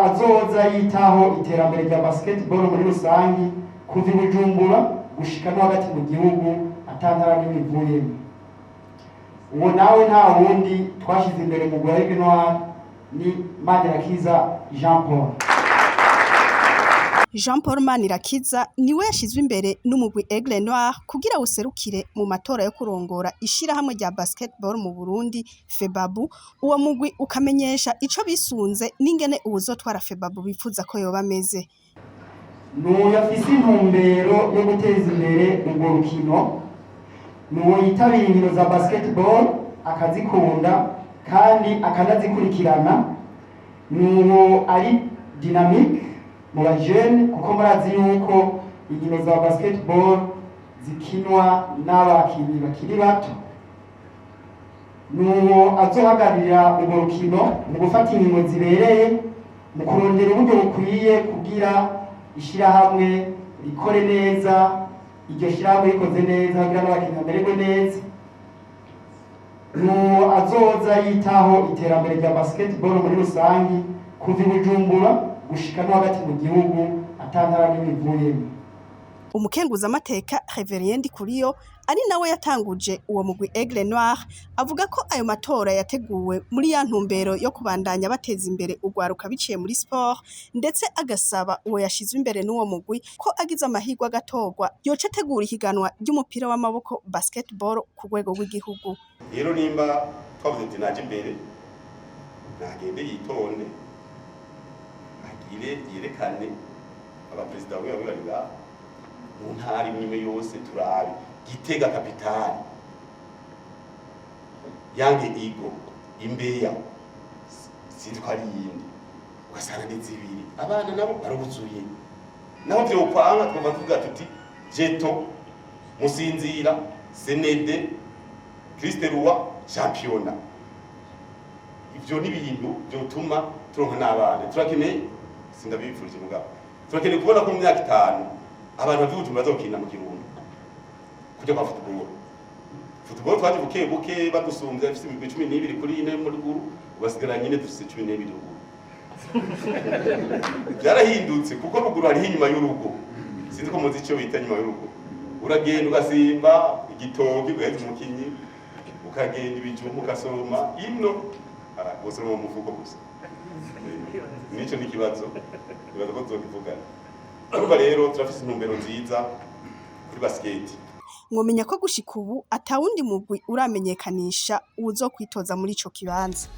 azoza yitaho iterambere rya basketball muri rusangi kuva i Bujumbura gushika no hagati mu gihugu atantara n'imivuyemo. Uwo nawe nta wundi twashize imbere mu guharirwa ni Manirakiza Jean Paul. Jean Paul Manirakiza niwe yashizwe imbere n'umugwi Aigle Noir kugira userukire mu matora yo kurongora ishirahamwe rya basketball mu Burundi FEBABU. Uwo mugwi ukamenyesha ico bisunze n'ingene uwuzotwara FEBABU bifuza ko yoba ameze. Yafise intumbero yo guteza imbere urwo rukino, yitabira inkino za basketball akazikunda kandi akanazikurikirana, ari dynamique mu bajene kuko murazi yuko inkino za basketball zikinwa n'abakinyi bakiri bato. Azohagararira urwo rukino mu gufata ingingo zibereye, mu kurondera uburyo bukwiye kugira ishirahamwe rikore neza, iryo shirahamwe rikoze neza kugira n'abakinyi bamererwe neza. Azoza yitaho iterambere rya basketball muri rusangi kuva i Bujumbura gushika no hagati mu gihugu atantara n'imivuyemo. Umukenguza amateka Reverend Kuriyo ari nawe yatanguje uwo mugwi Aigle Noir avuga ko ayo matora yateguwe muri ya ntumbero yo kubandanya bateza imbere ugwaruka biciye muri sport, ndetse agasaba uwo yashizwe imbere n'uwo mugwi ko agize amahirwe agatorwa yoca ategura ihiganwa ry'umupira w'amaboko basketball ku rwego rw'igihugu. Rero nimba twavuze ati naje imbere nagende yitonde agire yerekane abaperezida bamwe bari ngaho mu ntara imwe yose turabe Gitega kapitali, Yange Igo, Imbeya, sitwari yindi, ugasanga ni zibiri. Abana nabo baruzuye. Naho byo upanga twumva tuvuga tuti Jeto, Musinzira, Senede, Kristerua, Championa. Ivyo ni ibintu byotuma turonka n'abana. Turakeneye sindabifurije mugabo. Turakeneye kubona ko mu myaka 5 abantu bavyuje bazokina mu Kirundo. Kujya kwa football twaje buke badusumbye afite 12 kuri ine muri guru, ubasigara nyine dufite 12 ruguru. Byarahindutse kuko ruguru hari inyuma y'urugo. Sinzi ko muzi icyo bita inyuma y'urugo. Uragenda ugasimba igitoki guheza umukinyi, ukagenda ibijumbu ukasoma ino bose mu mufuko gusa. Nico ni kibazo ko tuzokivugana. Ariko rero turafise intumbero nziza kuri basket. Mwomenya ko gushika ubu atawundi mugwi uramenyekanisha uzo kwitoza muri ico kibanza.